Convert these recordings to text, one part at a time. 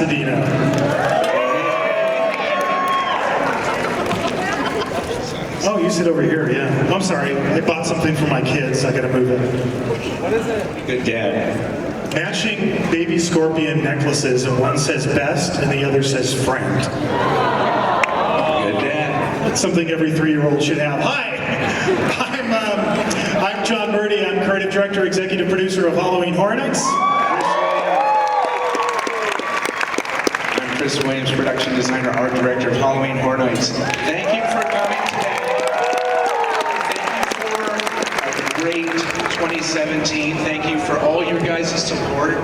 Pasadena. Oh, you sit over here, yeah. I'm sorry, I bought something for my kids. I gotta move it. What is it? Good dad. Matching baby scorpion necklaces, and one says best and the other says friend. Good dad. That's something every 3-year-old should have. Hi, I'm John Murdy. I'm creative director, executive producer of Hell-O-Ween Horror Nights. I'm Chris Williams, production designer, art director of Hell-O-Ween Horror Nights. Thank you for coming today. Thank you for a great 2017. Thank you for all your guys' support.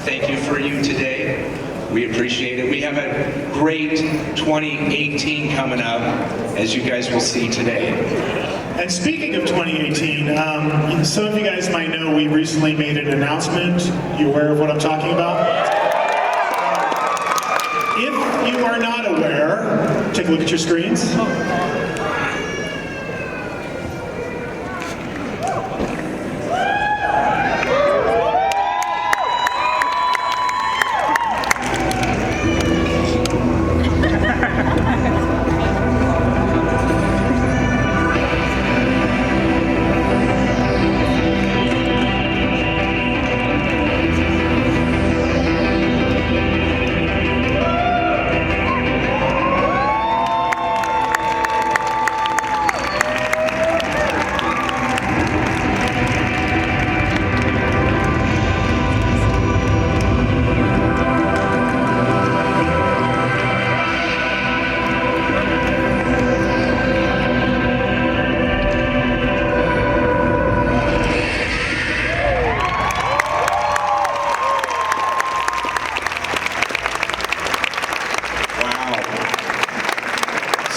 Thank you for you today. We appreciate it. We have a great 2018 coming up, as you guys will see today. And speaking of 2018, some of you guys might know we recently made an announcement. You aware of what I'm talking about? If you are not aware, take a look at your screens.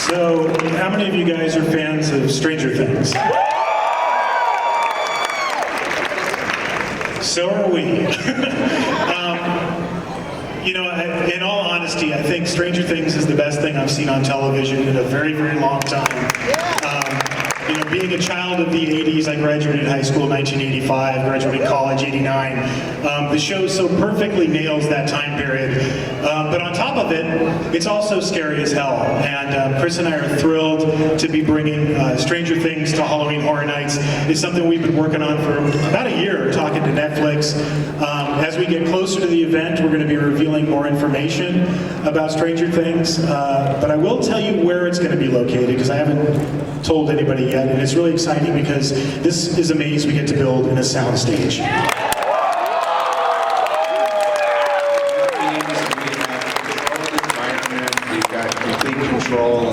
So, how many of you guys are fans of Stranger Things? So are we. In all honesty, I think Stranger Things is the best thing I've seen on television in a very, very long time. Being a child of the 80s, I graduated high school in 1985, graduated college 89. The show so perfectly nails that time period. But on top of it, it's also scary as hell. And Chris and I are thrilled to be bringing Stranger Things to Hell-O-Ween Horror Nights. It's something we've been working on for about a year, talking to Netflix. As we get closer to the event, we're going to be revealing more information about Stranger Things. But I will tell you where it's going to be located, because I haven't told anybody yet. And it's really exciting because this is a maze we get to build in a soundstage. We've got complete control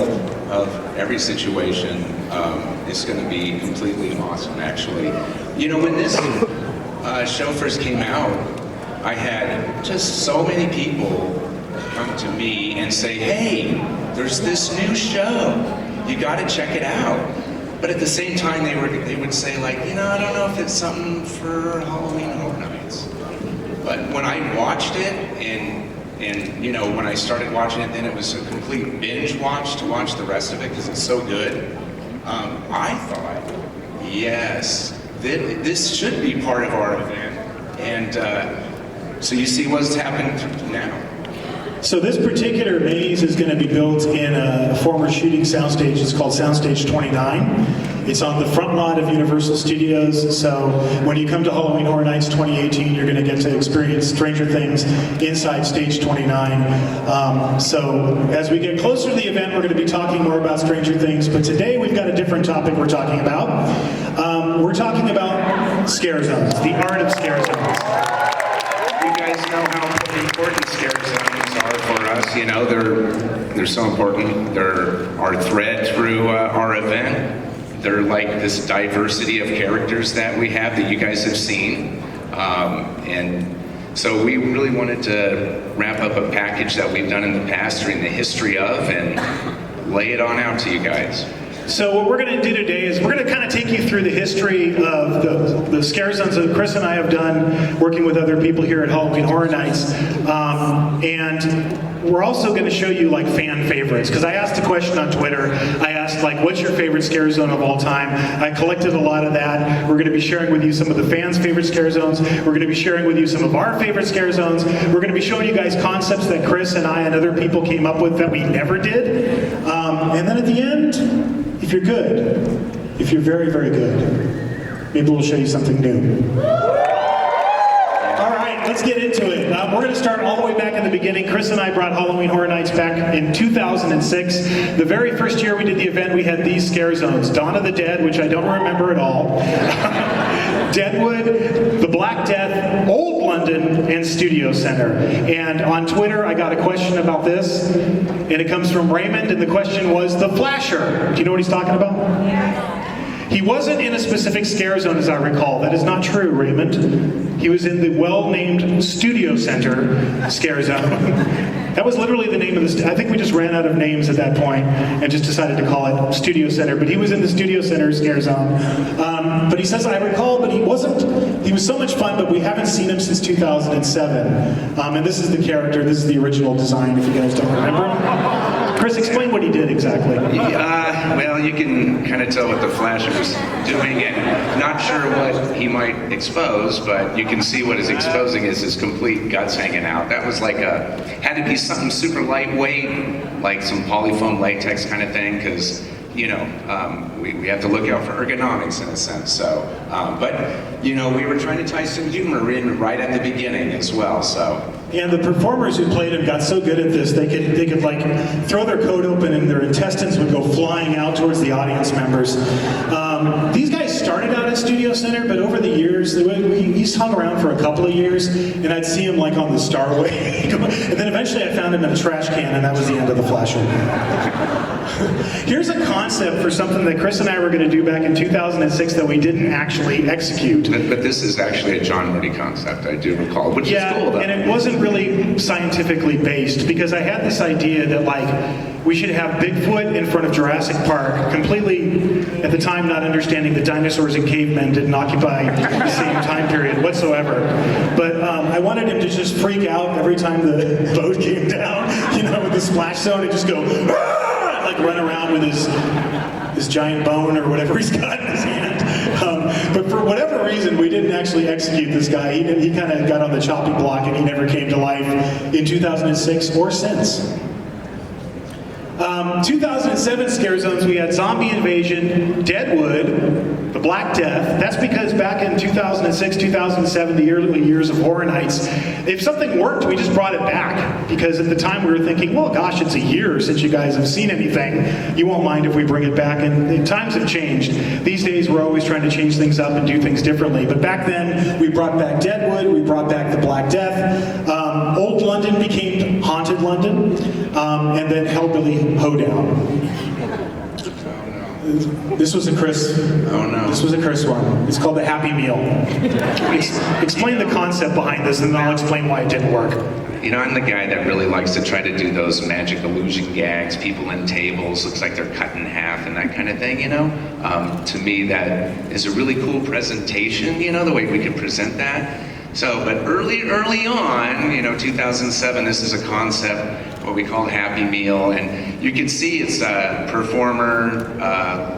of every situation. It's going to be completely awesome, actually. When this show first came out, I had just so many people come to me and say, hey, there's this new show. You got to check it out. But at the same time, they would say, like, I don't know if it's something for Hell-O-Ween Horror Nights. But when I watched it, and when I started watching it, then it was a complete binge watch to watch the rest of it because it's so good. I thought, yes, this should be part of our event. And so you see what's happened now. So this particular maze is going to be built in a former shooting soundstage. It's called Soundstage 29. It's on the front lot of Universal Studios. So when you come to Hell-O-Ween Horror Nights 2018, you're going to get to experience Stranger Things inside Stage 29. So as we get closer to the event, we're going to be talking more about Stranger Things. But today we've got a different topic we're talking about. We're talking about scare zones, the art of scare zones. You guys know how important scare zones are for us. They're so important. They're our thread through our event. They're like this diversity of characters that we have that you guys have seen. And so we really wanted to wrap up a package that we've done in the past during the history of and lay it on out to you guys. So what we're going to do today is we're going to kind of take you through the history of the scare zones that Chris and I have done working with other people here at Hell-O-Ween Horror Nights. And we're also going to show you like fan favorites, because I asked a question on Twitter. I asked like, what's your favorite scare zone of all time? I collected a lot of that. We're going to be sharing with you some of the fans' favorite scare zones. We're going to be sharing with you some of our favorite scare zones. We're going to be showing you guys concepts that Chris and I and other people came up with that we never did. And then at the end, if you're good, if you're very, very good, maybe we'll show you something new. All right, let's get into it. We're going to start all the way back in the beginning. Chris and I brought Hell-O-Ween Horror Nights back in 2006. The very first year we did the event, we had these scare zones. Dawn of the Dead, which I don't remember at all. Deadwood, the Black Death, Old London, and Studio Center. And on Twitter, I got a question about this, and it comes from Raymond, and the question was the Flasher. Do you know what he's talking about? Yeah. He wasn't in a specific scare zone, as I recall. That is not true, Raymond. He was in the well-named Studio Center scare zone. That was literally the name of the... I think we just ran out of names at that point and just decided to call it Studio Center. But he was in the Studio Center scare zone. But he says, I recall, but he wasn't... He was so much fun, but we haven't seen him since 2007. And this is the character. This is the original design, if you guys don't remember. Chris, explain what he did exactly. Well, you can kind of tell what the Flasher's doing, and not sure what he might expose, but you can see what he's exposing is his complete guts hanging out. That was like had to be something super lightweight, like some polyfoam latex kind of thing, because, you know, we have to look out for ergonomics in a sense. So, but, you know, we were trying to tie some humor in right at the beginning as well, so. And the performers who played him got so good at this, they could like throw their coat open and their intestines would go flying out towards the audience members. These guys started out at Studio Center, but over the years, he's hung around for a couple of years, and I'd see him like on the Starway. And then eventually I found him in a trash can, and that was the end of the Flasher. Here's a concept for something that Chris and I were going to do back in 2006 that we didn't actually execute. But this is actually a John Murdy concept, I do recall, which is cool though. And it wasn't really scientifically based, because I had this idea that like we should have Bigfoot in front of Jurassic Park, completely at the time not understanding that dinosaurs and cavemen didn't occupy the same time period whatsoever. But I wanted him to just freak out every time the boat came down, you know, with the splash zone, and just go like run around with his giant bone or whatever he's got in his hand. But for whatever reason, we didn't actually execute this guy. He kind of got on the chopping block, and he never came to life in 2006 or since. 2007 scare zones, we had Zombie Invasion, Deadwood, the Black Death. That's because back in 2006, 2007, the early years of Horror Nights, if something worked, we just brought it back. Because at the time we were thinking, well, gosh, it's a year since you guys have seen anything. You won't mind if we bring it back. And times have changed. These days, we're always trying to change things up and do things differently. But back then, we brought back Deadwood, we brought back the Black Death. Old London became Haunted London, and then Hellbilly Hoedown. This was a Chris. Oh no. This was a Chris one. It's called the Happy Meal. Explain the concept behind this, and then I'll explain why it didn't work. You know, I'm the guy that really likes to try to do those magic illusion gags, people in tables, looks like they're cut in half and that kind of thing, you know? To me, that is a really cool presentation, you know, the way we can present that. So, but early on, you know, 2007, this is a concept, what we call Happy Meal, and you can see it's a performer,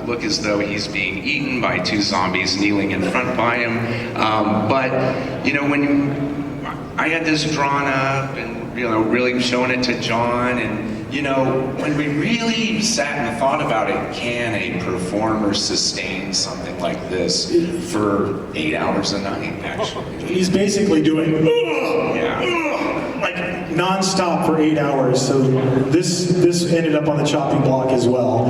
look as though he's being eaten by two zombies kneeling in front by him. But, you know, I had this drawn up and, you know, really showing it to John, and, you know, when we really sat and thought about it, can a performer sustain something like this for 8 hours a night, actually? He's basically doing like non-stop for 8 hours, so this ended up on the chopping block as well.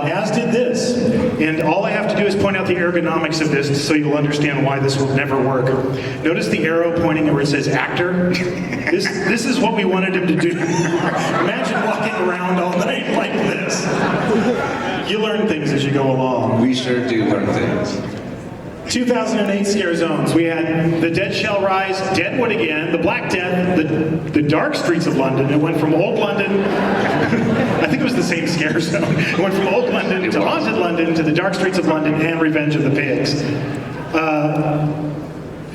As did this. And all I have to do is point out the ergonomics of this so you'll understand why this will never work. Notice the arrow pointing where it says actor? This is what we wanted him to do. Imagine walking around all night like this. You learn things as you go along. We sure do learn things. 2008 Scare Zones. We had The Dead Shall Rise, Deadwood Again, The Black Death, the Dark Streets of London. It went from Old London, I think it was the same Scare Zone. It went from Old London to Haunted London to The Dark Streets of London and Revenge of the Pigs.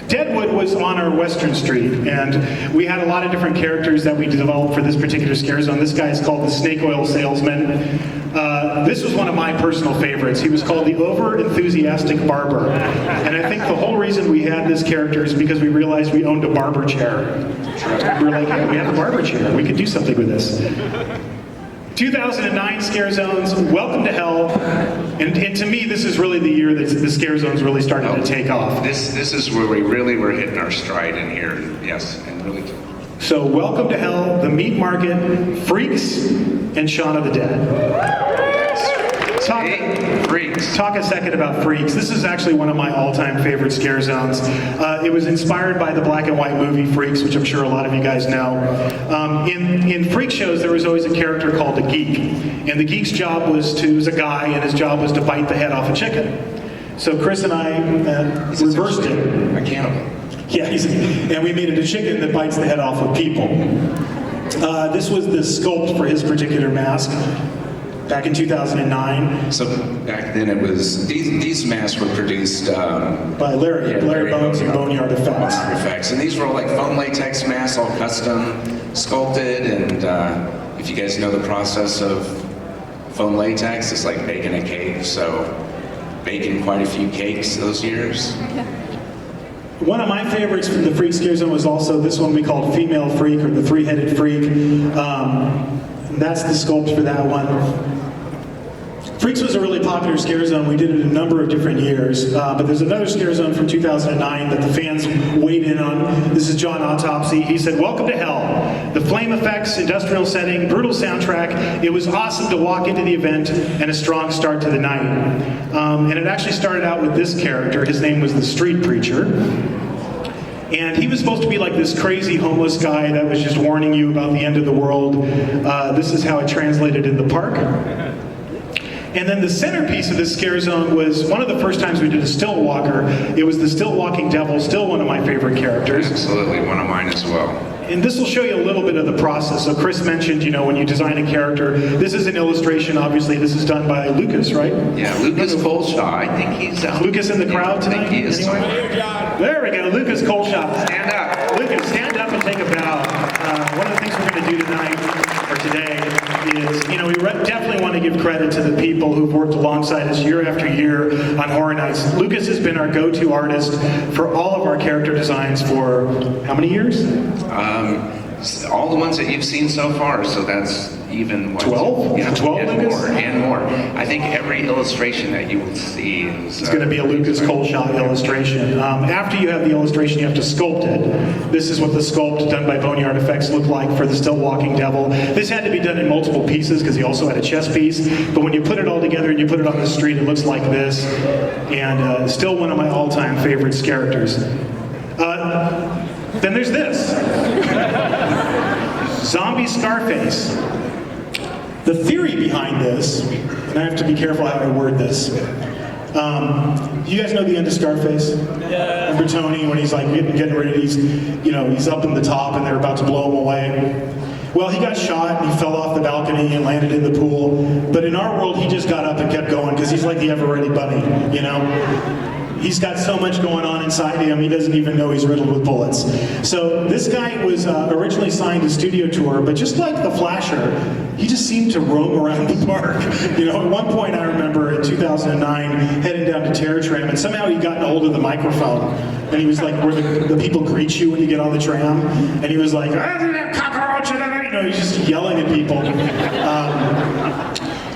Deadwood was on our Western Street, and we had a lot of different characters that we developed for this particular Scare Zone. This guy is called the Snake Oil Salesman. This was one of my personal favorites. He was called the Over-Enthusiastic Barber. And I think the whole reason we had this character is because we realized we owned a barber chair. We were like, hey, we have a barber chair. We could do something with this. 2009 Scare Zones, Welcome to Hell. And to me, this is really the year that the Scare Zones really started to take off. This is where we really were hitting our stride in here, yes, and really. So Welcome to Hell, The Meat Market, Freaks, and Shaun of the Dead. Talk a second about Freaks. This is actually one of my all-time favorite Scare Zones. It was inspired by the black and white movie Freaks, which I'm sure a lot of you guys know. In Freak shows, there was always a character called the Geek. And the Geek's job was he was a guy, and his job was to bite the head off a chicken. So Chris and I reversed it. A cannibal. Yeah, and we made it a chicken that bites the head off of people. This was the sculpt for his particular mask back in 2009. So back then it was, these masks were produced by Larry Bones and Boneyard Effects. And these were all like foam latex masks, all custom sculpted. And if you guys know the process of foam latex, it's like baking a cake. So baking quite a few cakes those years. One of my favorites from the Freak Scare Zone was also this one we called Female Freak, or the Three-Headed Freak. That's the sculpt for that one. Freaks was a really popular Scare Zone. We did it a number of different years. But there's another Scare Zone from 2009 that the fans weighed in on. This is John Autopsy. He said, Welcome to Hell. The flame effects, industrial setting, brutal soundtrack. It was awesome to walk into the event and a strong start to the night. And it actually started out with this character. His name was the Street Preacher. And he was supposed to be like this crazy homeless guy that was just warning you about the end of the world. This is how it translated in the park. And then the centerpiece of this Scare Zone was one of the first times we did a still walker. It was the Still Walking Devil, still one of my favorite characters. Absolutely, one of mine as well. And this will show you a little bit of the process. So Chris mentioned, when you design a character, this is an illustration, obviously. This is done by Lucas, right? Yeah, Lucas Coleshaw. I think he's... Lucas in the crowd tonight? I think he is. Anyway? There we go, Lucas Coleshaw. Stand up. Lucas, stand up and take a bow. One of the things we're going to do tonight, or today, is, we definitely want to give credit to the people who've worked alongside us year after year on Horror Nights. Lucas has been our go-to artist for all of our character designs for how many years? All the ones that you've seen so far, so that's even... 12? Yeah, 12, and Lucas? More, and more. I think every illustration that you will see is... It's going to be a Lucas Coleshaw illustration. After you have the illustration, you have to sculpt it. This is what the sculpt done by Boneyard Effects looked like for the Still Walking Devil. This had to be done in multiple pieces because he also had a chest piece. But when you put it all together and you put it on the street, it looks like this. And still one of my all-time favorite characters. Then there's this. Zombie Scarface. The theory behind this, and I have to be careful how I word this. You guys know the end of Scarface? Yeah. Remember Tony when he's like getting ready, he's up in the top and they're about to blow him away. Well, he got shot and he fell off the balcony and landed in the pool. But in our world, he just got up and kept going because he's like the ever-ready bunny, He's got so much going on inside him, he doesn't even know he's riddled with bullets. So this guy was originally signed to Studio Tour, but just like the Flasher, he just seemed to roam around the park. At one point I remember in 2009, heading down to Terror Tram, and somehow he got a hold of the microphone. And he was like, where the people greet you when you get on the tram. And he was like, cockroach, he's just yelling at people.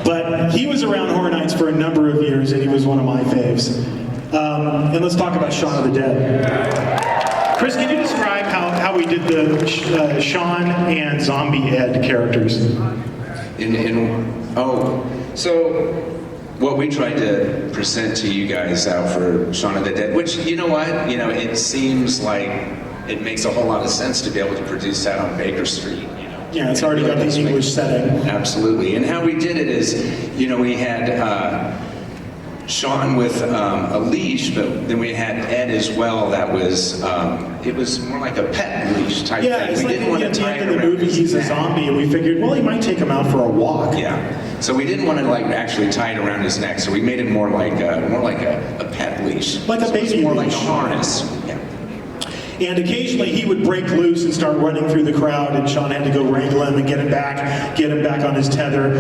But he was around Horror Nights for a number of years, and he was one of my faves. And let's talk about Shaun of the Dead. Chris, can you describe how we did the Shaun and Zombie Ed characters? So what we tried to present to you guys out for Shaun of the Dead, which, it seems like it makes a whole lot of sense to be able to produce that on Baker Street. Yeah, it's already got the English setting. Absolutely. And how we did it is, we had... Sean with a leash, but then we had Ed as well. That was it was more like a pet leash type Yeah, thing. it's We like didn't want at to the tie end it of the around movie, his he's a neck. zombie, and we figured, well, he might take him out for a walk. Yeah. So we didn't want to like actually tie it around his neck. So we made it more like a pet leash. Like a So it's baby more leash. like a harness. Yeah. And occasionally he would break loose and start running through the crowd, and Sean had to go wrangle him and get him back on his tether.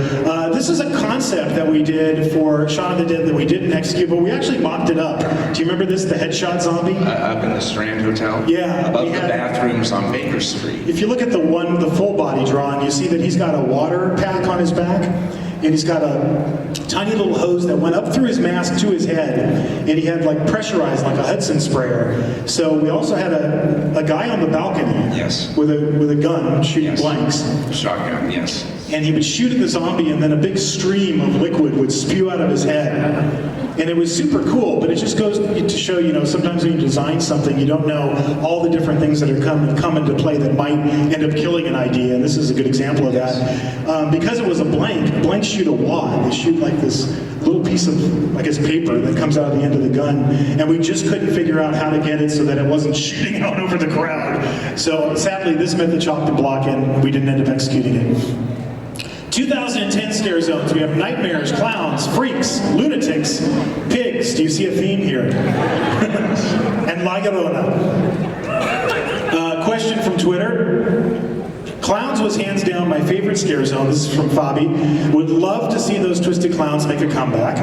This is a concept that we did for Shaun of the Dead that we didn't execute, but we actually mocked it up. Do you remember this, the headshot zombie? Up in the Strand Hotel? Yeah. Above the bathrooms on Baker Street. If you look at the full body drawing, you see that he's got a water pack on his back, and he's got a tiny little hose that went up through his mask to his head, and he had like pressurized like a Hudson sprayer. So we also had a guy on the balcony, Yes. with a gun shooting Yes. blanks, Shotgun, yes. and he would shoot at the zombie, and then a big stream of liquid would spew out of his head. And it was super cool, but it just goes to show, sometimes when you design something, you don't know all the different things that are come into play that might end up killing an idea, and this is a good example of that. Because it was a blanks shoot a wad. They shoot like this little piece of, I guess, paper that comes out of the end of the gun, and we just couldn't figure out how to get it so that it wasn't shooting out over the crowd. So sadly, this meant the chalk and block, and we didn't end up executing it. 2010 scare zones. We have nightmares, clowns, freaks, lunatics, pigs. Do you see a theme here? And La Llorona. Question from Twitter. Clowns was hands down my favorite scare zone. This is from Fabi. Would love to see those twisted clowns make a comeback.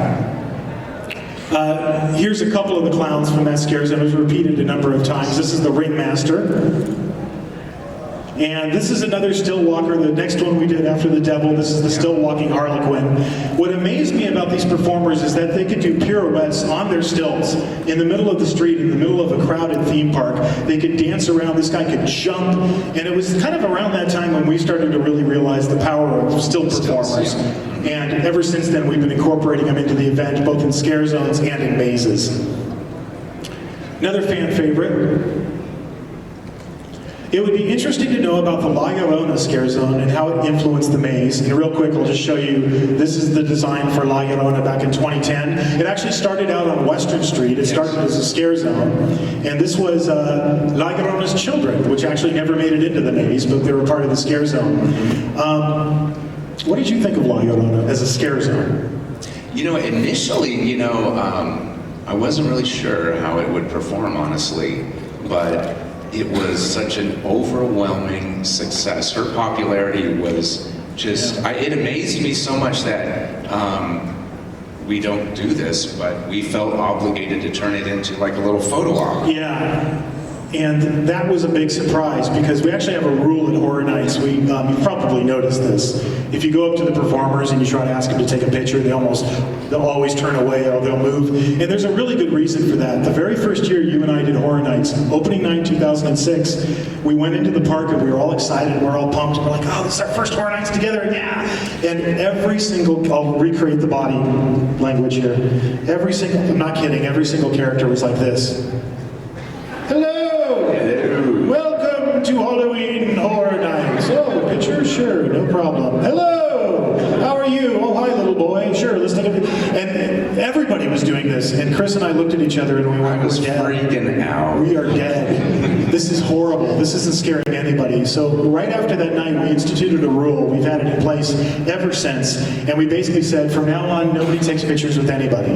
Here's a couple of the clowns from that scare zone. It was repeated a number of times. This is the Ringmaster. And this is another still walker, the next one we did after the devil. This is the still walking Harlequin. What amazed me about these performers is that they could do pirouettes on their stilts in the middle of the street, in the middle of a crowded theme park. They could dance around, this guy could jump. And it was kind of around that time when we started to really realize the power of still performers. And ever since then, we've been incorporating them into the event, both in scare zones and in mazes. Another fan favorite. It would be interesting to know about the La Llorona scare zone and how it influenced the maze. And real quick, I'll just show you, this is the design for La Llorona back in 2010. It actually started out on Western Street. It started as a scare zone. And this was La Llorona's children, which actually never made it into the maze, but they were part of the scare zone. What did you think of La Llorona as a scare zone? Initially, I wasn't really sure how it would perform, honestly, but it was such an overwhelming success. Her popularity was just, it amazed me so much that we don't do this, but we felt obligated to turn it into like a little photo op. Yeah. And that was a big surprise because we actually have a rule at Horror Nights. You've probably noticed this. If you go up to the performers and you try to ask them to take a picture, they'll always turn away or they'll move. And there's a really good reason for that. The very first year you and I did Horror Nights, opening night 2006, we went into the park and we were all excited, we're all pumped, and we're like, oh, this is our first Horror Nights together, yeah! And I'll recreate the body language here. I'm not kidding, every single character was like this. Hello! Welcome to Hell-O-Ween Horror Nights. Oh, picture? Sure, no problem. Hello! How are you? Oh, hi, little boy. Sure, let's take a picture. And everybody was doing this, and Chris and I looked at each other and we went, I was we're dead. freaking out. We are dead. This is horrible. This isn't scaring anybody. So right after that night, we instituted a rule. We've had it in place ever since. And we basically said, from now on, nobody takes pictures with anybody.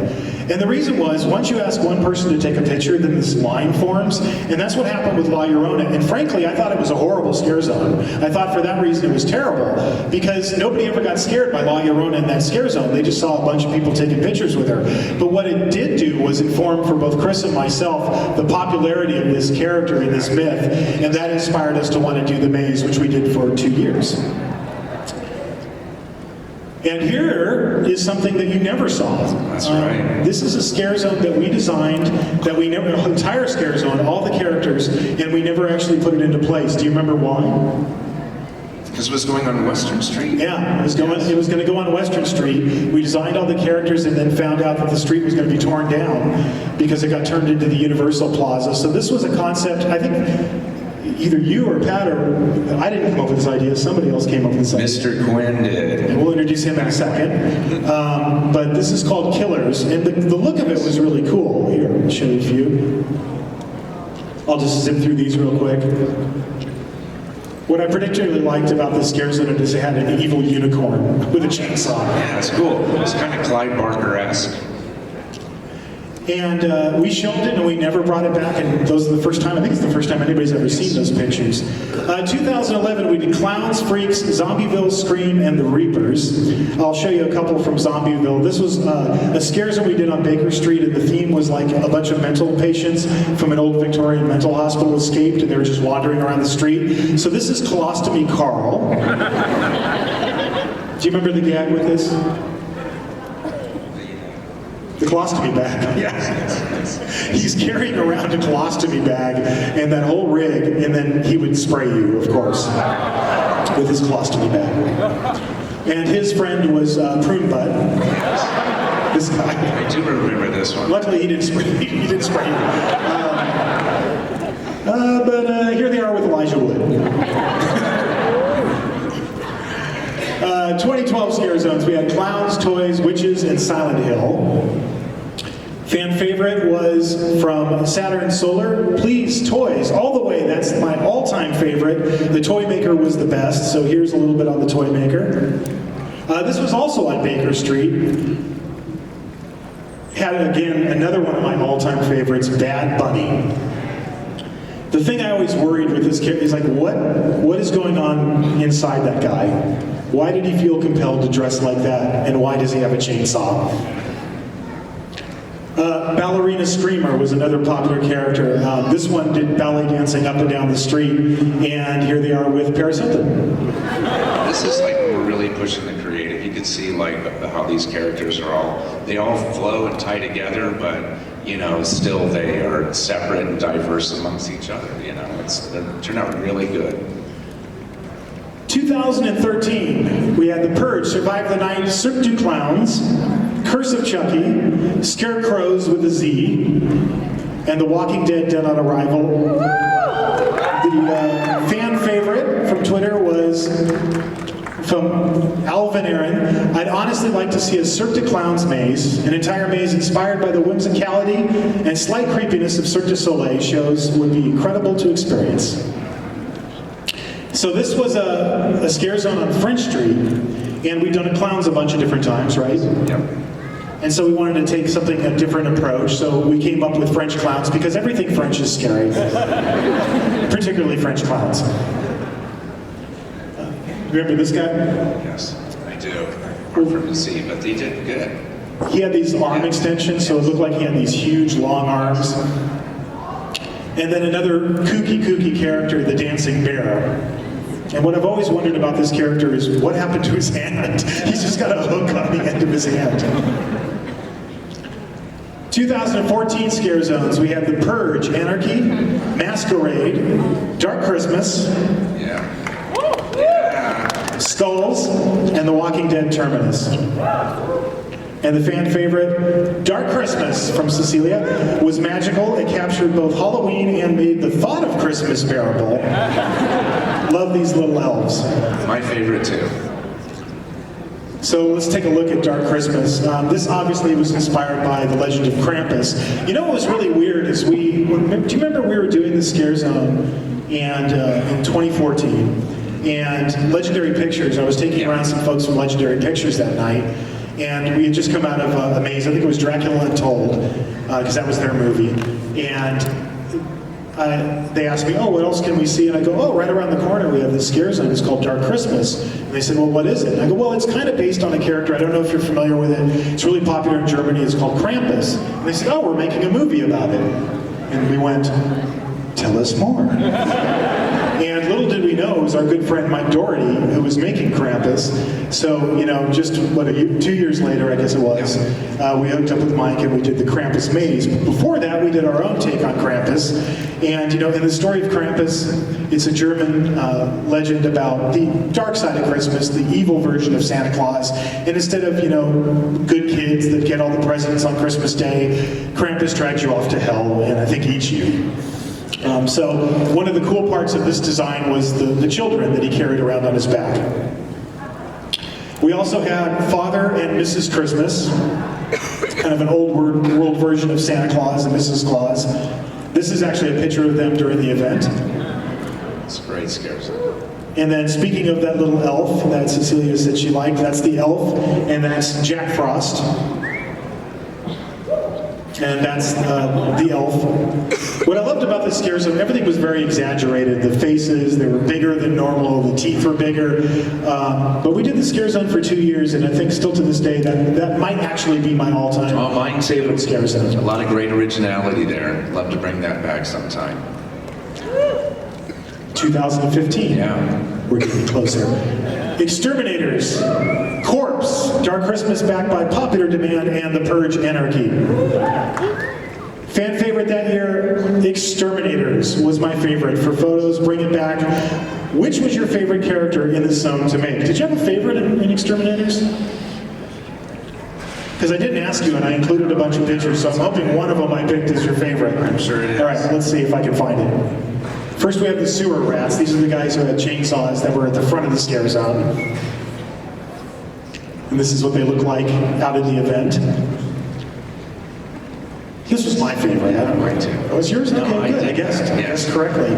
And the reason was, once you ask one person to take a picture, then this line forms. And that's what happened with La Llorona. And frankly, I thought it was a horrible scare zone. I thought for that reason it was terrible. Because nobody ever got scared by La Llorona in that scare zone. They just saw a bunch of people taking pictures with her. But what it did do was inform for both Chris and myself the popularity of this character and this myth. And that inspired us to want to do the maze, which we did for 2 years. And here is something that you never saw. That's right. This is a scare zone that we designed, that we never, an entire scare zone, all the characters, and we never actually put it into place. Do you remember why? Because it was going on Western Street? Yeah, it was going to go on Western Street. We designed all the characters and then found out that the street was going to be torn down because it got turned into the Universal Plaza. So this was a concept, I think, either you or Pat or I didn't come up with this idea, somebody else came up with this idea. Mr. Quinn did. And we'll introduce him in a second. But this is called Killers, and the look of it was really cool. Here, I'll show you a few. I'll just zip through these real quick. What I particularly liked about this scare zone is it had an evil unicorn with a chainsaw. Yeah, it's cool. It's kind of Clyde Barker-esque. And we shelved it and we never brought it back, and those are the first time, I think it's the first time anybody's ever seen those pictures. 2011 we did Clowns, Freaks, Zombieville, Scream, and The Reapers. I'll show you a couple from Zombieville. This was a scare zone we did on Baker Street, and the theme was like a bunch of mental patients from an old Victorian mental hospital escaped, and they were just wandering around the street. So this is Colostomy Carl. Do you remember the gag with this? The colostomy bag, yes. He's carrying around a colostomy bag and that whole rig, and then he would spray you, of course, with his colostomy bag. And his friend was Prune Butt. This guy. I do remember this one. Luckily, he didn't spray you. But here they are with Elijah Wood. 2012 scare zones, we had Clowns, Toys, Witches, and Silent Hill. Fan favorite was from Saturn Solar, Please Toys, all the way. That's my all-time favorite. The Toy Maker was the best, so here's a little bit on the Toy Maker. This was also on Baker Street. Had, again, another one of my all-time favorites, Bad Bunny. The thing I always worried with this character is like, what is going on inside that guy? Why did he feel compelled to dress like that, and why does he have a chainsaw? Ballerina Screamer was another popular character. This one did ballet dancing up and down the street, and here they are with Paris Hilton. This is like, we're really pushing the creative. You can see like how these characters are they all flow and tie together, but you know, still they are separate and diverse amongst each other. You know, they turn out really good. 2013, we had The Purge, Survive the Night, Cirque du Clowns, Curse of Chucky, Scarecrows with a Z, and The Walking Dead Dead on Arrival. The fan favorite from Twitter was from Alvin Aaron. I'd honestly like to see a Cirque du Clowns maze, an entire maze inspired by the whimsicality and slight creepiness of Cirque du Soleil shows would be incredible to experience. So this was a scare zone on French Street, and we'd done Clowns a bunch of different times, right? Yep. And so we wanted to take a different approach, so we came up with French Clowns, because everything French is scary, particularly French Clowns. Remember this guy? Yes, I do. Hard for him to see, but they did good. He had these arm extensions, so it looked like he had these huge, long arms. And then another kooky character, the Dancing Bear. And what I've always wondered about this character is what happened to his hand? He's just got a hook on the end of his hand. 2014 scare zones, we had The Purge, Anarchy, Masquerade, Dark Christmas, Skulls, and The Walking Dead Terminus. And the fan favorite, Dark Christmas from Cecilia, was magical. It captured both Halloween and made the thought of Christmas bearable. Love these little elves. My favorite too. So let's take a look at Dark Christmas. This obviously was inspired by the legend of Krampus. You know what was really weird is do you remember we were doing the scare zone and in 2014, and Legendary Pictures, I was taking around some folks from Legendary Pictures that night, and we had just come out of a maze. I think it was Dracula Untold, because that was their movie. And they asked me, oh, what else can we see? And I go, oh, right around the corner we have this scare zone. It's called Dark Christmas. And they said, well, what is it? And I go, well, it's kind of based on a character. I don't know if you're familiar with it. It's really popular in Germany. It's called Krampus. And they said, oh, we're making a movie about it. And we went, tell us more. And little did we know, it was our good friend Mike Doherty who was making Krampus. So, you know, just 2 years later, I guess it was, we hooked up with Mike and we did the Krampus maze. But before that, we did our own take on Krampus. And, you know, in the story of Krampus, it's a German legend about the dark side of Christmas, the evil version of Santa Claus. And instead of, you know, good kids that get all the presents on Christmas Day, Krampus drags you off to hell and I think eats you. So one of the cool parts of this design was the children that he carried around on his back. We also had Father and Mrs. Christmas, kind of an old world version of Santa Claus and Mrs. Claus. This is actually a picture of them during the event. It's a great scare zone. And then speaking of that little elf that Cecilia said she liked, that's the elf, and that's Jack Frost. And that's the elf. What I loved about this scare zone, everything was very exaggerated. The faces, they were bigger than normal, the teeth were bigger. But we did the scare zone for 2 years, and I think still to this day, that might actually be my all-time mine favorite scare zone. A lot of great originality there. Love to bring that back sometime. 2015. Yeah. We're getting closer. Exterminators, Corpse, Dark Christmas backed by popular demand, and The Purge Anarchy. Fan favorite that year, Exterminators was my favorite. For photos, bring it back. Which was your favorite character in this zone to make? Did you have a favorite in Exterminators? Because I didn't ask you and I included a bunch of pictures, so I'm hoping one of them I picked is your favorite. I'm sure it is. All right, let's see if I can find it. First we have the sewer rats. These are the guys who had chainsaws that were at the front of the scare zone. And this is what they look like out of the event. This was my favorite. Yeah, mine too. Oh, was yours? No, Okay, I good. I did. guessed Yes. correctly.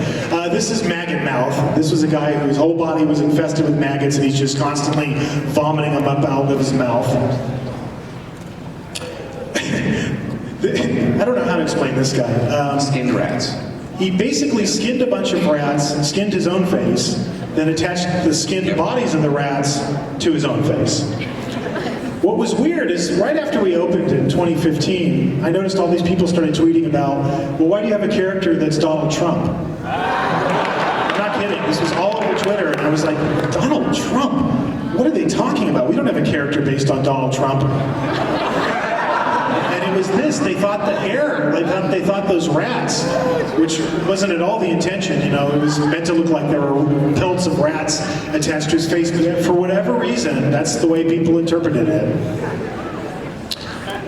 This is Maggot Mouth. This was a guy whose whole body was infested with maggots and he's just constantly vomiting them up out of his mouth. I don't know how to explain this guy. Skinned rats. He basically skinned a bunch of rats, skinned his own face, then attached the skinned bodies of the rats to his own face. What was weird is right after we opened in 2015, I noticed all these people started tweeting about, well, why do you have a character that's Donald Trump? I'm not kidding. This was all over Twitter, and I was like, Donald Trump? What are they talking about? We don't have a character based on Donald Trump. And it was this, they thought the hair, they thought those rats, which wasn't at all the intention, you know, it was meant to look like there were pelts of rats attached to his face, but for whatever reason, that's the way people interpreted it.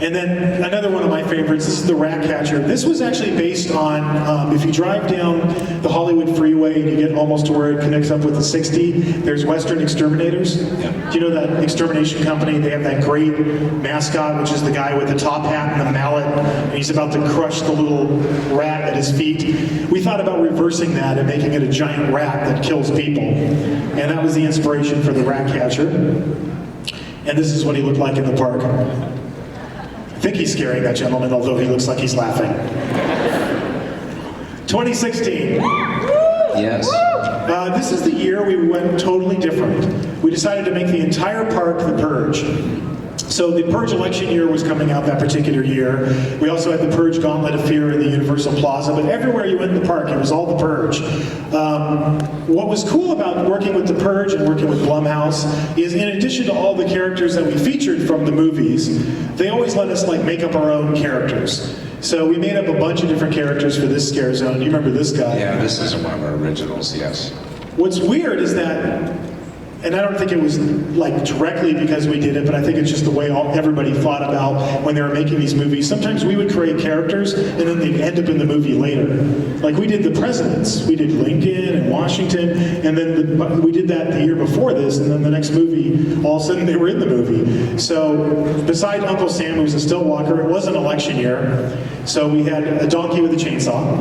And then another one of my favorites, this is the Rat Catcher. This was actually based on, if you drive down the Hollywood freeway and you get almost to where it connects up with the 60, there's Western Exterminators. Yeah. Do you know that extermination company? They have that great mascot, which is the guy with the top hat and the mallet, and he's about to crush the little rat at his feet. We thought about reversing that and making it a giant rat that kills people. And that was the inspiration for the Rat Catcher. And this is what he looked like in the park. I think he's scaring that gentleman, although he looks like he's laughing. 2016. Yes. This is the year we went totally different. We decided to make the entire park The Purge. So the Purge election year was coming out that particular year. We also had the Purge Gauntlet of Fear in the Universal Plaza, but everywhere you went in the park, it was all The Purge. What was cool about working with The Purge and working with Blumhouse is in addition to all the characters that we featured from the movies, they always let us make up our own characters. So we made up a bunch of different characters for this scare zone. You remember this guy? Yeah, this is one of our originals, yes. What's weird is that, and I don't think it was directly because we did it, but I think it's just the way everybody thought about when they were making these movies. Sometimes we would create characters and then they'd end up in the movie later. Like we did the presidents. We did Lincoln and Washington, and then we did that the year before this, and then the next movie, all of a sudden they were in the movie. So besides Uncle Sam, who was a still walker, it was an election year. So we had a donkey with a chainsaw.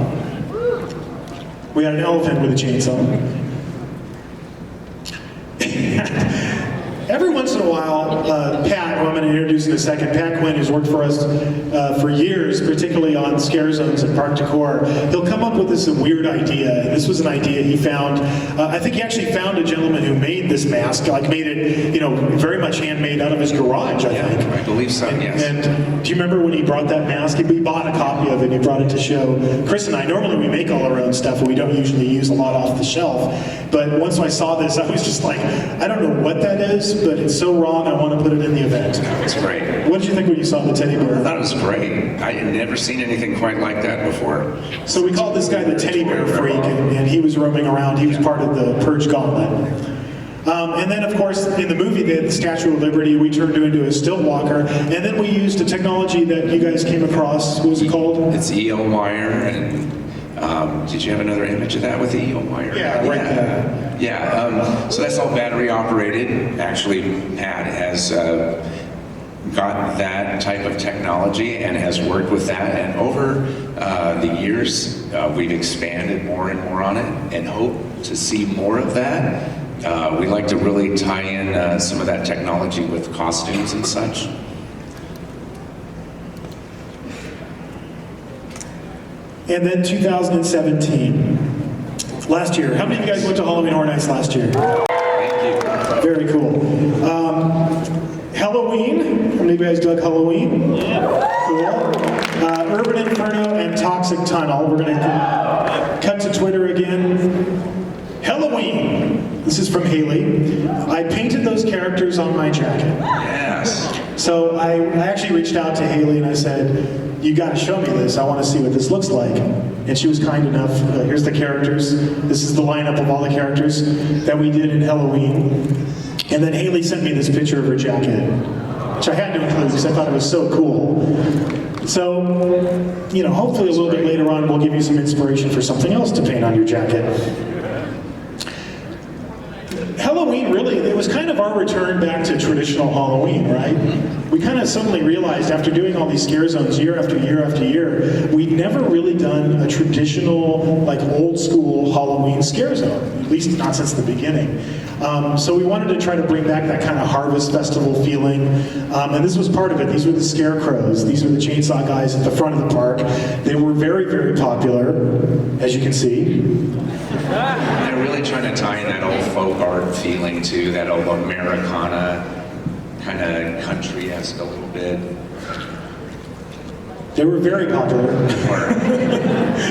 We had an elephant with a chainsaw. Every once in a while, Pat, who I'm going to introduce in a second, Pat Quinn, who's worked for us for years, particularly on scare zones and park decor, he'll come up with this weird idea. And this was an idea he found. I think he actually found a gentleman who made this mask, made it, very much handmade out of his garage, I think. I believe so, yes. And do you remember when he brought that mask? We bought a copy of it and he brought it to show. Chris and I, normally we make all our own stuff, and we don't usually use a lot off the shelf. But once I saw this, I was just like, I don't know what that is, but it's so wrong, I want to put it in the event. It's great. What did you think when you saw the teddy bear? I thought it was great. I had never seen anything quite like that before. So we called this guy the teddy bear freak, and he was roaming around. He was part of the Purge Gauntlet. And then, of course, in the movie, they had the Statue of Liberty. We turned it into a stilt walker. And then we used a technology that you guys came across. What was it called? It's EO wire, and Did you have another image of that with the eagle wire? Yeah, right there. Yeah, so that's all battery operated. Actually, Pat has got that type of technology and has worked with that. And over the years, we've expanded more and more on it and hope to see more of that. We like to really tie in some of that technology with costumes and such. And then 2017, last year. How many of you guys went to Halloween Horror Nights last year? Thank you. Very cool. Hell-O-Ween. How many of you guys dug Hell-O-Ween? Yeah. Cool. Urban Inferno and Toxic Tunnel. We're going to cut to Twitter again. Hell-O-Ween. This is from Haley. I painted those characters on my jacket. Yes. So I actually reached out to Haley and I said, you got to show me this. I want to see what this looks like. And she was kind enough. Here's the characters. This is the lineup of all the characters that we did in Hell-O-Ween. And then Haley sent me this picture of her jacket, which I had to include because I thought it was so cool. So, you know, hopefully a little bit later on we'll give you some inspiration for something else to paint on your jacket. Hell-O-Ween, really, it was kind of our return back to traditional Halloween, right? We kind of suddenly realized after doing all these scare zones year after year after year, we'd never really done a traditional, like old school Halloween scare zone, at least not since the beginning. So we wanted to try to bring back that kind of harvest festival feeling, and this was part of it. These were the Scarecrows. These were the chainsaw guys at the front of the park. They were very, very popular, as you can see. They're really trying to tie in that old folk art feeling to that old Americana kind of country-esque a little bit. They were very popular.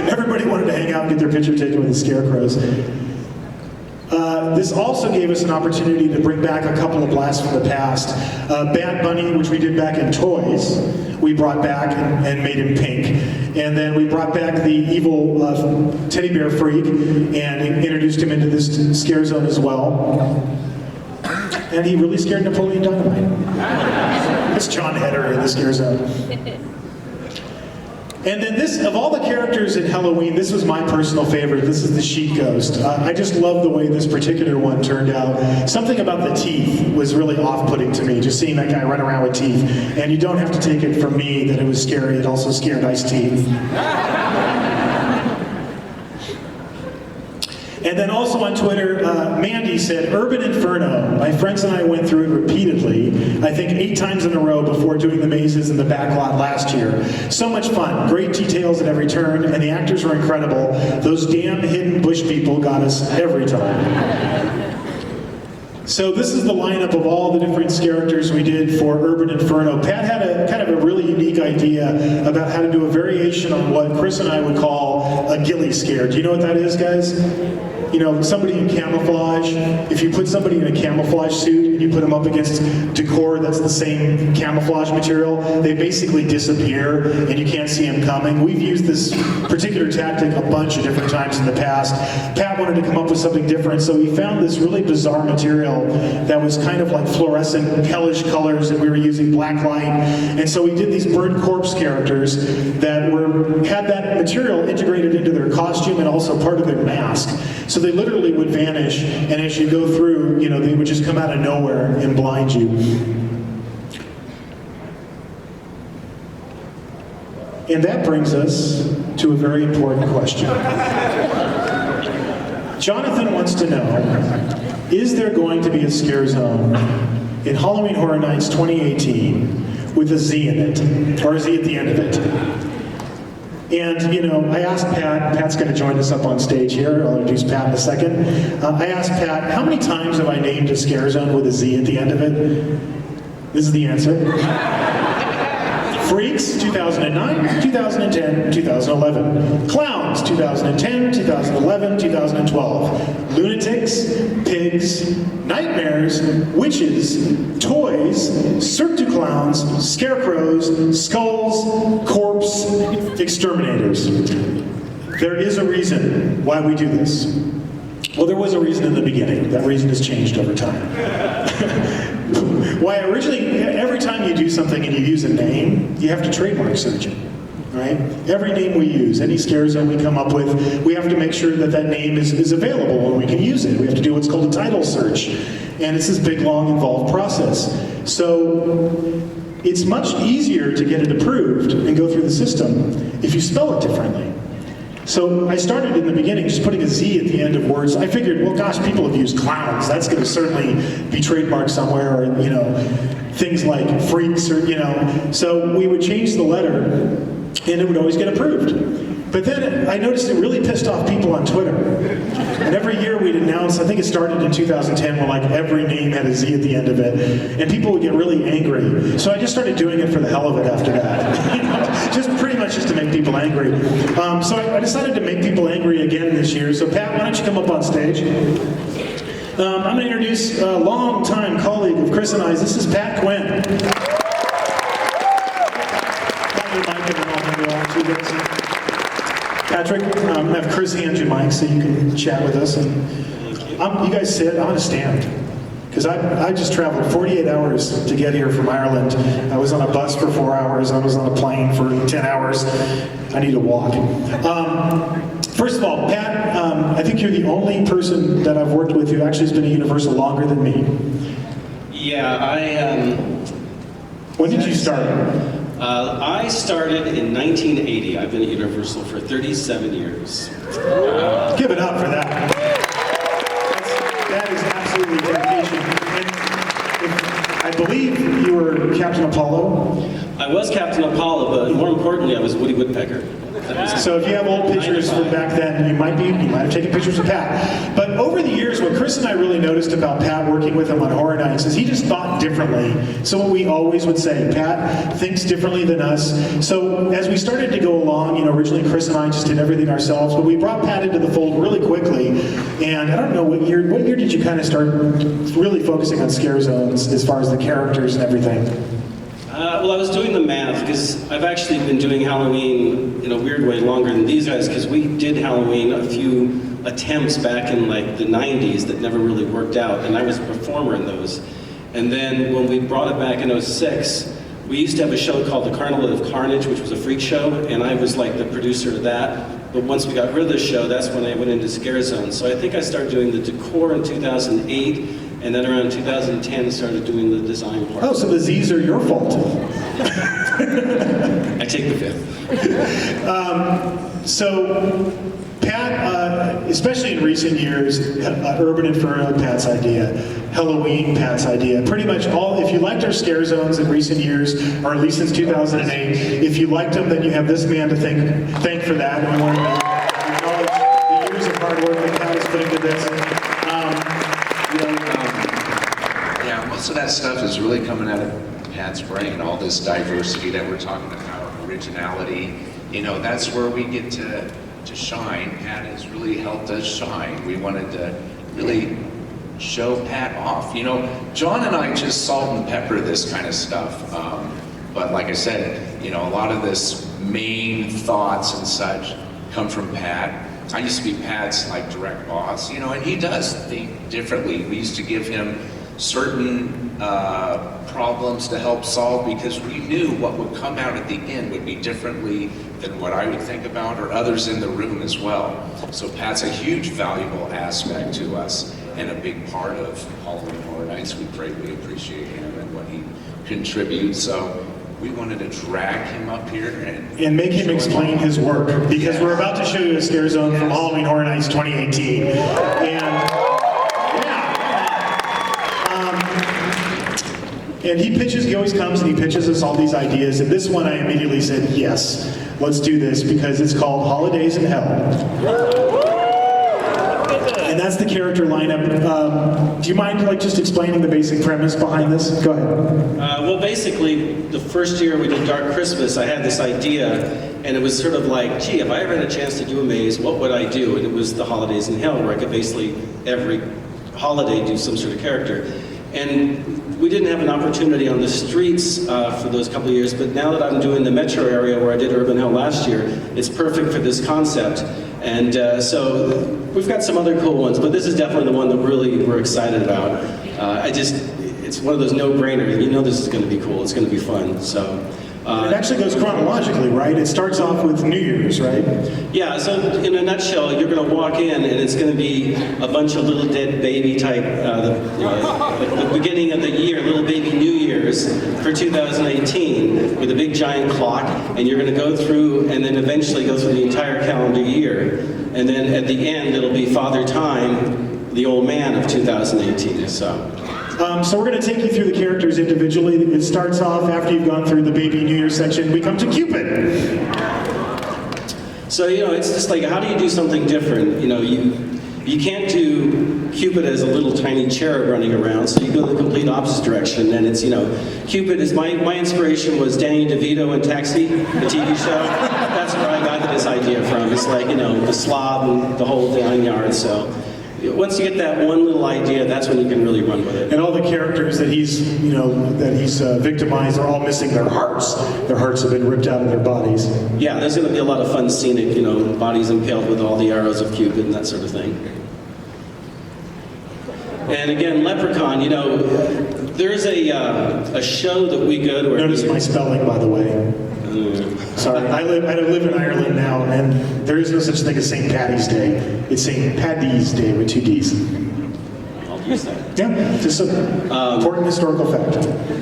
Everybody wanted to hang out and get their picture taken with the Scarecrows. This also gave us an opportunity to bring back a couple of blasts from the past. Bad Bunny, which we did back in Toys, we brought back and made him pink. And then we brought back the evil teddy bear freak and introduced him into this scare zone as well. And he really scared Napoleon Dynamite. It's John Heder in the scare zone. And then this, of all the characters in Hell-O-Ween, this was my personal favorite. This is the Sheet Ghost. I just love the way this particular one turned out. Something about the teeth was really off-putting to me, just seeing that guy run around with teeth. And you don't have to take it from me that it was scary. It also scared Ice-T. And then also on Twitter, Mandy said, Urban Inferno. My friends and I went through it repeatedly, I think 8 times in a row before doing the mazes in the back lot last year. So much fun, great details at every turn, and the actors were incredible. Those damn hidden bush people got us every time. So this is the lineup of all the different characters we did for Urban Inferno. Pat had a kind of a really unique idea about how to do a variation on what Chris and I would call a ghillie scare. Do you know what that is, guys? You know, somebody in camouflage. If you put somebody in a camouflage suit and you put them up against decor that's the same camouflage material, they basically disappear and you can't see them coming. We've used this particular tactic a bunch of different times in the past. Pat wanted to come up with something different, so he found this really bizarre material that was kind of like fluorescent, hellish colors, and we were using black light. And so we did these burnt corpse characters that had that material integrated into their costume and also part of their mask. So they literally would vanish, and as you go through, you know, they would just come out of nowhere and blind you. And that brings us to a very important question. Jonathan wants to know, is there going to be a scare zone in Halloween Horror Nights 2018 with a Z in it, or a Z at the end of it? And, you know, I asked Pat, Pat's going to join us up on stage here, I'll introduce Pat in a second. I asked Pat, how many times have I named a scare zone with a Z at the end of it? This is the answer. Freaks, 2009, 2010, 2011. Clowns, 2010, 2011, 2012. Lunatics, pigs, nightmares, witches, toys, Cirque du Clowns, scarecrows, skulls, corpse, exterminators. There is a reason why we do this. Well, there was a reason in the beginning. That reason has changed over time. Why originally, every time you do something and you use a name, you have to trademark search it. right? Every name we use, any scare zone we come up with, we have to make sure that that name is available and we can use it. We have to do what's called a title search. And it's this big, long, involved process. So it's much easier to get it approved and go through the system if you spell it differently. So I started in the beginning just putting a Z at the end of words. I figured, well, gosh, people have used clowns. That's going to certainly be trademarked somewhere, or, you know, things like freaks, or, you know. So we would change the letter, and it would always get approved. But then I noticed it really pissed off people on Twitter. And every year we'd announce, I think it started in 2010, where like every name had a Z at the end of it, and people would get really angry. So I just started doing it for the hell of it after that. You know, just pretty much just to make people angry. So I decided to make people angry again this year. So Pat, why don't you come up on stage? I'm going to introduce a long-time colleague of Chris and I's. This is Pat Quinn. Patrick, I'm going to have Chris hand you mic so you can chat with us. And you guys sit, I'm going to stand. Because I just traveled 48 hours to get here from Ireland. I was on a bus for 4 hours. I was on a plane for 10 hours. I need to walk. First of all, Pat, I think you're the only person that I've worked with who actually has been at Universal longer than me. Yeah, When did you start? I started in 1980. I've been at Universal for 37 years. Give it up for that. That is absolutely dedication. And I believe you were Captain Apollo. I was Captain Apollo, but more importantly, I was Woody Woodpecker. So if you have old pictures from back then, you might have taken pictures of Pat. But over the years, what Chris and I really noticed about Pat working with him on Horror Nights is he just thought differently. So what we always would say, Pat thinks differently than us. So as we started to go along, you know, originally Chris and I just did everything ourselves, but we brought Pat into the fold really quickly. And I don't know, what year did you kind of start really focusing on scare zones as far as the characters and everything? Well, I was doing the math because I've actually been doing Halloween in a weird way longer than these guys, because we did Halloween a few attempts back in like the 90s that never really worked out, and I was a performer in those. And then when we brought it back in 06, we used to have a show called The Carnival of Carnage, which was a freak show, and I was like the producer of that. But once we got rid of the show, that's when I went into Scare Zone. So I think I started doing the decor in 2008, and then around 2010 started doing the design part. Oh, so the Z's are your fault. I take the fifth. So, Pat, especially in recent years, Urban Inferno, Pat's idea, Hell-O-Ween, Pat's idea, pretty much all, if you liked our scare zones in recent years, or at least since 2008, if you liked them, then you have this man to thank for that, and we want to acknowledge the years of hard work that Pat has put into this. Yeah, most of that stuff is really coming out of Pat's brain, all this diversity that we're talking about, originality. You know, that's where we get to shine. Pat has really helped us shine. We wanted to really show Pat off. You know, John and I just salt and pepper this kind of stuff. But like I said, you know, a lot of this main thoughts and such come from Pat. I used to be Pat's like direct boss, you know, and he does think differently. We used to give him certain problems to help solve because we knew what would come out at the end would be differently than what I would think about, or others in the room as well. So Pat's a huge valuable aspect to us and a big part of Halloween Horror Nights. We greatly appreciate him and what he contributes. So we wanted to drag him up here and make him explain his work, because yes. We're about to show you a scare zone from Halloween Horror Nights 2018. And he always comes and he pitches us all these ideas, and this one I immediately said, yes, let's do this, because it's called Holidays in Hell. And that's the character lineup. Do you mind just explaining the basic premise behind this? Go ahead. Well, basically, the first year we did Dark Christmas, I had this idea, and it was sort of like, gee, if I ever had a chance to do a maze, what would I do? And it was the Holidays in Hell, where I could basically every holiday do some sort of character. And we didn't have an opportunity on the streets for those couple of years, but now that I'm doing the metro area where I did Urban Hell last year, it's perfect for this concept. And so we've got some other cool ones, but this is definitely the one that really we're excited about. It's one of those no-brainers. You know this is going to be cool. It's going to be fun. So It actually goes chronologically, right? It starts off with New Year's, right? Yeah, so in a nutshell, you're going to walk in and it's going to be a bunch of little dead baby type, the beginning of the year, little baby New Year's for 2018 with a big giant clock, and you're going to go through and then eventually go through the entire calendar year. And then at the end, it'll be Father Time, the old man of 2018. So we're going to take you through the characters individually. It starts off after you've gone through the baby New Year section. We come to Cupid. So, it's just like, how do you do something different? You can't do Cupid as a little tiny cherub running around, so you go the complete opposite direction. And it's, Cupid is, my inspiration was Danny DeVito in Taxi, the TV show. That's where I got this idea from. It's like, the slob and the whole 9 yards, so. Once you get that one little idea, that's when you can really run with it. And all the characters that he's victimized are all missing their hearts. Their hearts have been ripped out of their bodies. Yeah, there's going to be a lot of fun scenic, bodies impaled with all the arrows of Cupid and that sort of thing. And again, Leprechaun, there's a show that we go to. Notice my spelling, by the way. Sorry, I live in Ireland now, and there is no such thing as St. Paddy's Day. It's St. Paddy's Day with 2 D's. I'll use that. Yeah, just an important historical fact.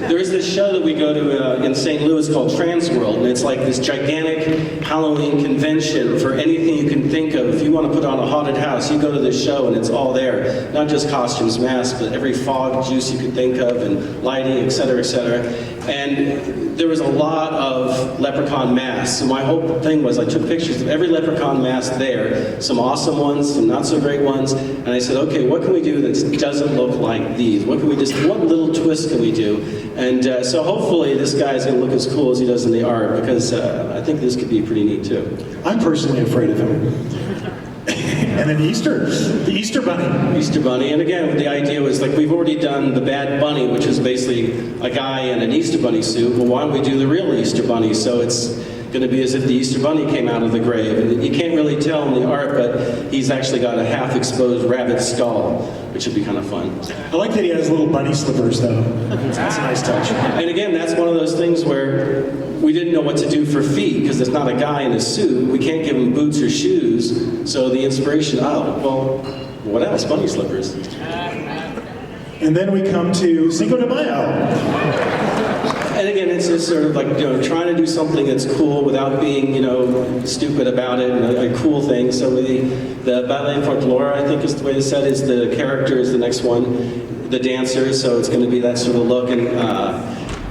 There is this show that we go to in St. Louis called Transworld, and it's like this gigantic Halloween convention for anything you can think of. If you want to put on a haunted house, you go to this show and it's all there. Not just costumes, masks, but every fog juice you could think of, and lighting, et cetera, et cetera. And there was a lot of Leprechaun masks. So my whole thing was I took pictures of every Leprechaun mask there, some awesome ones, some not so great ones, and I said, okay, what can we do that doesn't look like these? What little twist can we do? And so hopefully this guy's going to look as cool as he does in the art, because I think this could be pretty neat too. I'm personally afraid of him. And then the Easter Bunny. Easter Bunny, and again, the idea was like we've already done the Bad Bunny, which is basically a guy in an Easter Bunny suit. Well, why don't we do the real Easter Bunny? So it's going to be as if the Easter Bunny came out of the grave. And you can't really tell in the art, but he's actually got a half-exposed rabbit skull, which would be kind of fun. I like that he has little bunny slippers, though. That's a nice touch. And again, that's one of those things where we didn't know what to do for feet, because it's not a guy in a suit. We can't give him boots or shoes. So the inspiration, what else? Bunny slippers. And then we come to Cinco de Mayo. And again, it's just sort of like, trying to do something that's cool without being, stupid about it, and a cool thing. So the ballet folklore, I think is the way it's said, is the character is the next one, the dancer, so it's going to be that sort of look. And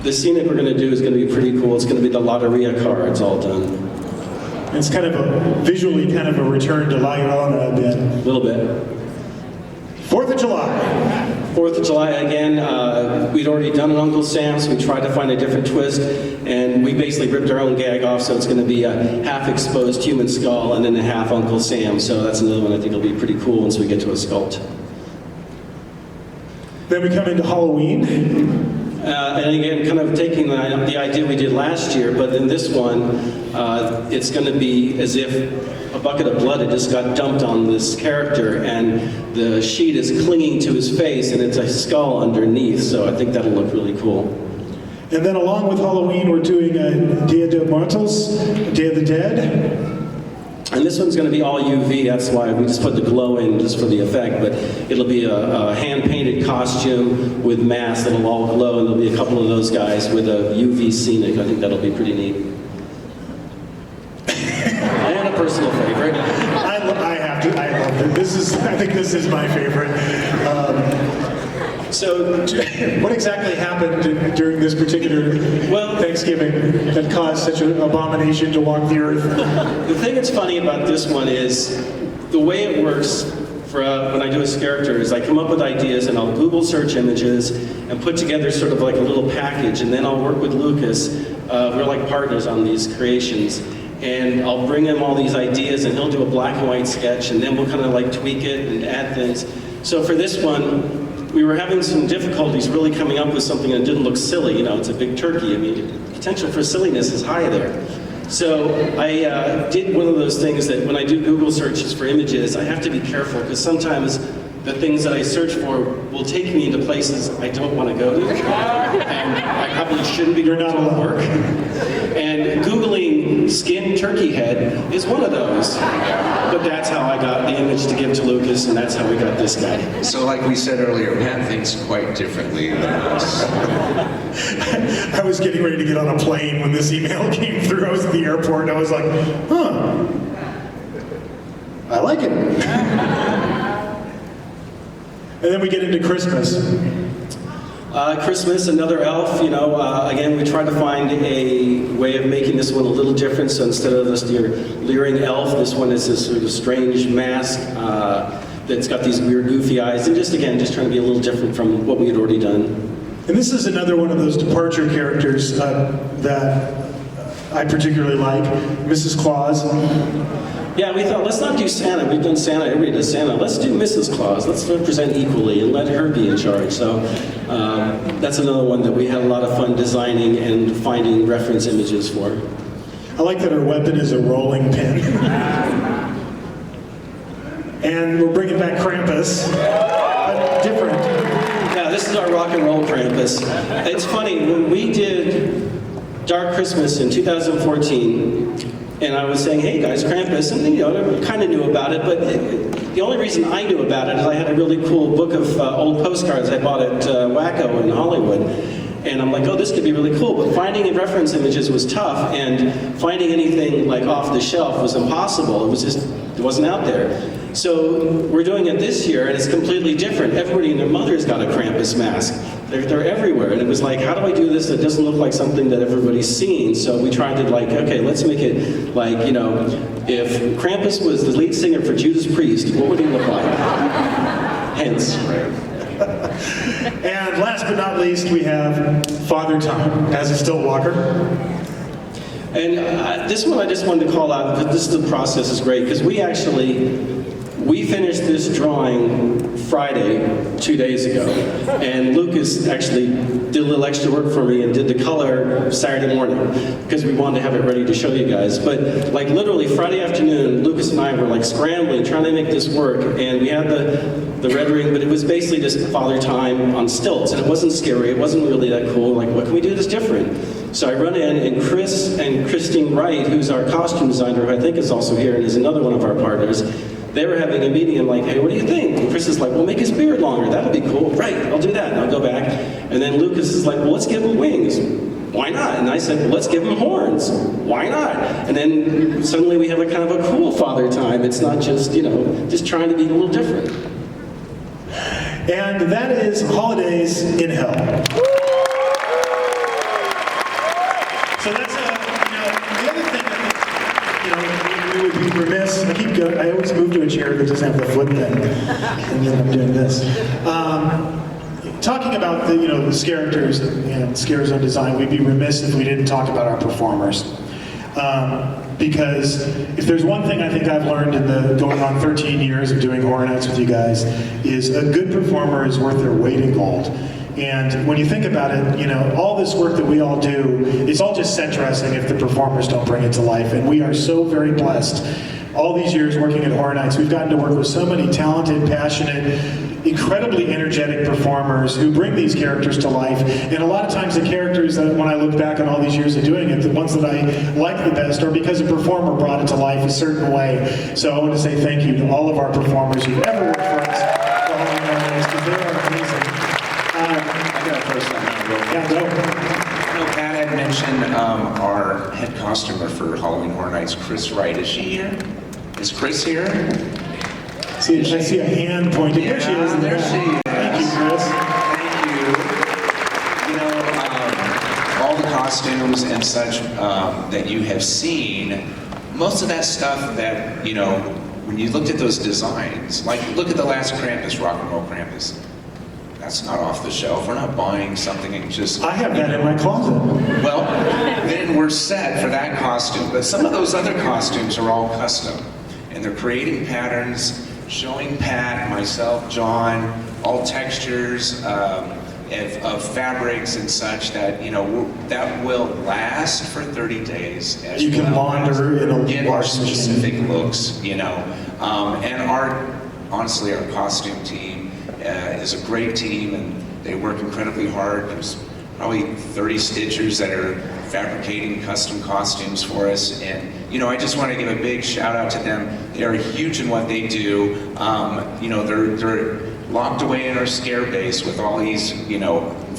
the scenic we're going to do is going to be pretty cool. It's going to be the Lotteria cards all done. It's kind of visually kind of a return to La Llorona a bit. A little bit. 4th of July. 4th of July, again, we'd already done an Uncle Sam, so we tried to find a different twist, and we basically ripped our own gag off, so it's going to be a half-exposed human skull and then a half Uncle Sam, so that's another one I think will be pretty cool once we get to a sculpt. Then we come into Hell-O-Ween. And again, kind of taking the idea we did last year, but in this one, it's going to be as if a bucket of blood had just got dumped on this character, and the sheet is clinging to his face, and it's a skull underneath, so I think that'll look really cool. And then along with Halloween, we're doing Dia de Muertos, Day of the Dead. And this one's going to be all UV, that's why we just put the glow in just for the effect, but it'll be a hand-painted costume with masks that'll all glow, and there'll be a couple of those guys with a UV scenic. I think that'll be pretty neat. And a personal favorite. I love it. I think this is my favorite. So, what exactly happened during this particular Thanksgiving that caused such an abomination to walk the earth? The thing that's funny about this one is the way it works for when I do a character is I come up with ideas and I'll Google search images and put together sort of like a little package, and then I'll work with Lucas. We're like partners on these creations. And I'll bring him all these ideas, and he'll do a black and white sketch, and then we'll kind of like tweak it and add things. So for this one, we were having some difficulties really coming up with something that didn't look silly. It's a big turkey. I mean, the potential for silliness is high there. So I did one of those things that when I do Google searches for images, I have to be careful, because sometimes the things that I search for will take me into places I don't want to go to, and I probably shouldn't be You're doing not to alone. work. And Googling skinned turkey head is one of those. But that's how I got the image to give to Lucas, and that's how we got this guy. So like we said earlier, Pat thinks quite differently than us. I was getting ready to get on a plane when this email came through. I was at the airport and I was like, huh, I like it. And then we get into Christmas. Christmas, another elf, you know, again, we tried to find a way of making this one a little different, so instead of this your leering elf, this one is this sort of strange mask that's got these weird goofy eyes, and just again, just trying to be a little different from what we had already done. And this is another one of those departure characters that I particularly like, Mrs. Claus. Yeah, we thought, let's not do Santa. We've done Santa, everybody does Santa. Let's do Mrs. Claus. Let's represent equally and let her be in charge. So that's another one that we had a lot of fun designing and finding reference images for. I like that her weapon is a rolling pin. And we're bringing back Krampus, but different. Yeah, this is our rock and roll Krampus. It's funny, when we did Dark Christmas in 2014, and I was saying, hey guys, Krampus, and you know, I kind of knew about it, but the only reason I knew about it is I had a really cool book of old postcards I bought at Wacko in Hollywood. And I'm like, oh, this could be really cool. But finding reference images was tough, and finding anything like off the shelf was impossible. It was just, it wasn't out there. So we're doing it this year, and it's completely different. Everybody and their mother's got a Krampus mask. They're everywhere. And it was like, how do I do this that doesn't look like something that everybody's seen? So we tried to like, okay, let's make it like, you know, if Krampus was the lead singer for Judas Priest, what would he look like? Hence. And last but not least, we have Father Time as a still walker. And this one I just wanted to call out, because the process is great, because we finished this drawing Friday, 2 days ago. And Lucas actually did a little extra work for me and did the color Saturday morning, because we wanted to have it ready to show you guys. But like literally Friday afternoon, Lucas and I were like scrambling, trying to make this work. And we had the rendering, but it was basically just Father Time on stilts. And it wasn't scary, it wasn't really that cool. Like, what can we do that's different? So I run in, and Chris and Christine Wright, who's our costume designer, who I think is also here and is another one of our partners, they were having a meeting. I'm like, hey, what do you think? And Chris is like, well, make his beard longer. That'll be cool. Right, I'll do that. And I'll go back. And then Lucas is like, well, let's give him wings. Why not? And I said, well, let's give him horns. Why not? And then suddenly we have a kind of a cool Father Time. It's not just, you know, just trying to be a little different. And that is Holidays in Hell. So that's the other thing that we would be remiss. I always move to a chair that doesn't have the foot thing, and then I'm doing this. Talking about the characters and scares on design, we'd be remiss if we didn't talk about our performers. Because if there's one thing I think I've learned in the going on 13 years of doing Horror Nights with you guys, is a good performer is worth their weight in gold. And when you think about it, all this work that we all do, it's all just set dressing if the performers don't bring it to life. And we are so very blessed. All these years working at Horror Nights, we've gotten to work with so many talented, passionate, incredibly energetic performers who bring these characters to life. And a lot of times the characters that, when I look back on all these years of doing it, the ones that I like the best are because a performer brought it to life a certain way. So I want to say thank you to all of our performers who've ever worked for us for Horror Nights, because they are amazing. I got a first on that real quick. Yeah, go. Pat had mentioned our head costumer for Halloween Horror Nights, Chris Wright. Is she here? Is Chris here? I see a hand pointing. There she is. In the there back. she is. Thank you, Chris. Thank you. All the costumes and such that you have seen, most of that stuff that, when you looked at those designs, like look at the last Krampus, Rock and Roll Krampus. That's not off the shelf. We're not buying something and just... I have that in my closet. Well, then we're set for that costume. But some of those other costumes are all custom. And they're creating patterns, showing Pat, myself, John, all textures of fabrics and such that, that will last for 30 days. As You can launder in a get our washing machine. specific looks, And honestly, our costume team is a great team, and they work incredibly hard. There's probably 30 stitchers that are fabricating custom costumes for us, and I just want to give a big shout out to them. They are huge in what they do. They're locked away in our scare base with all these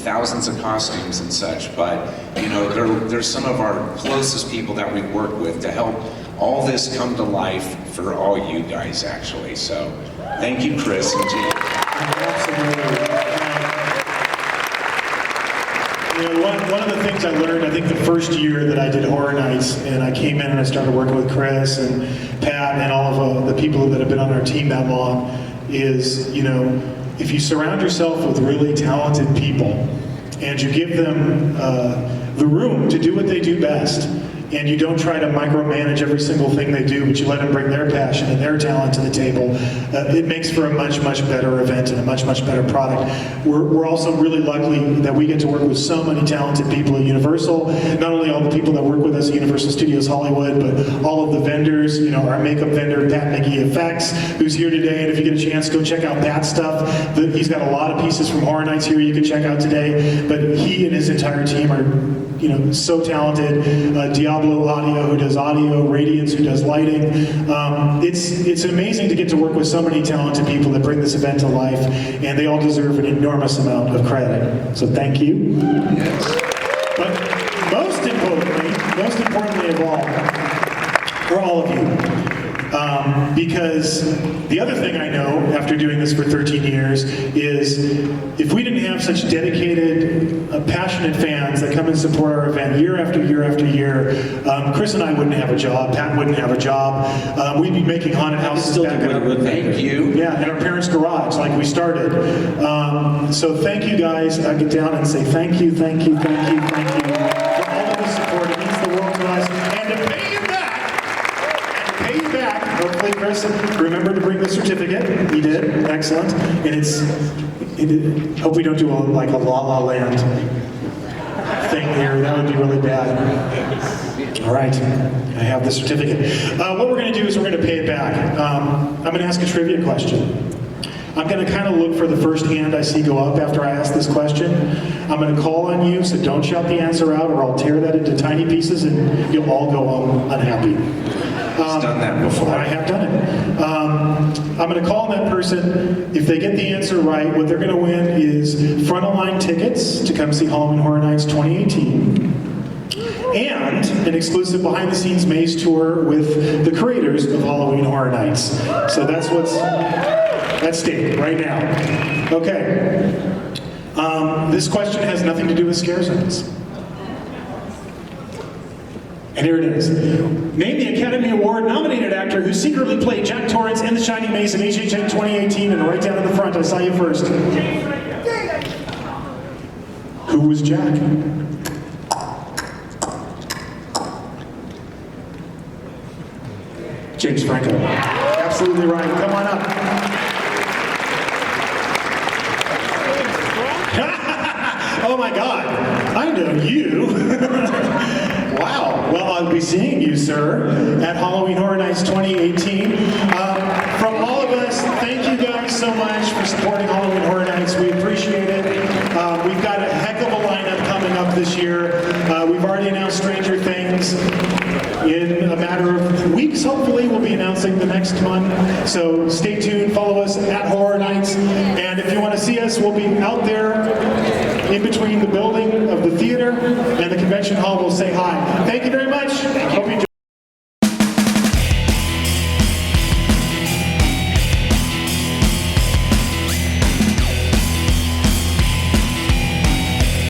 thousands of costumes and such, but they're some of our closest people that we work with to help all this come to life for all you guys, actually. So thank you, Chris and team. Absolutely. One of the things I learned, I think the first year that I did Horror Nights, and I came in and I started working with Chris and Pat and all of the people that have been on our team that long, is, if you surround yourself with really talented people and you give them the room to do what they do best, and you don't try to micromanage every single thing they do, but you let them bring their passion and their talent to the table, it makes for a much, much better event and a much, much better product. We're also really lucky that we get to work with so many talented people at Universal, not only all the people that work with us at Universal Studios Hollywood, but all of the vendors, our makeup vendor, Pat McGee Effects, who's here today, and if you get a chance, go check out Pat's stuff. He's got a lot of pieces from Horror Nights here you can check out today, but he and his entire team are so talented. Diablo Audio, who does audio, Radiance, who does lighting. It's amazing to get to work with so many talented people that bring this event to life, and they all deserve an enormous amount of credit. So thank you. Yes. But most importantly of all, for all of you, because the other thing I know after doing this for 13 years is if we didn't have such dedicated, passionate fans that come and support our event year after year after year, Chris and I wouldn't have a job, Pat wouldn't have a job, we'd be making haunted houses back in our, Thank you. yeah, in our parents' garage like we started. So thank you guys. I get down and say thank you, thank you, thank you, thank you for all of the support. It means the world to us. And to pay you back, hopefully Chris remembered to bring the certificate. He did, excellent. And hope we don't do a La La Land thing here. That would be really bad. All right, I have the certificate. What we're going to do is we're going to pay it back. I'm going to ask a trivia question. I'm going to kind of look for the first hand I see go up after I ask this question. I'm going to call on you, so don't shout the answer out or I'll tear that into tiny pieces and you'll all go home unhappy. I've done that before. I have done it. I'm going to call on that person. If they get the answer right, what they're going to win is front-of-line tickets to come see Halloween Horror Nights 2018. And an exclusive behind-the-scenes maze tour with the creators of Halloween Horror Nights. So that's what's at stake right now. Okay. This question has nothing to do with scare zones. And here it is. Name the Academy Award-nominated actor who secretly played Jack Torrance in The Shining Maze in HHN 2018, and right down in the front, I saw you first. Who was Jack? James Franco. Absolutely right. Come on up. Oh my God, I know you. Wow, well I'll be seeing you, sir, at Halloween Horror Nights 2018. From all of us, thank you guys so much for supporting Halloween Horror Nights. We appreciate it. We've got a heck of a lineup coming up this year. We've already announced Stranger Things. In a matter of weeks, hopefully, we'll be announcing the next one. So stay tuned, follow us at Horror Nights. And if you want to see us, we'll be out there in between the building of the theater and the convention hall. We'll say hi. Thank you very much. Hope you enjoy.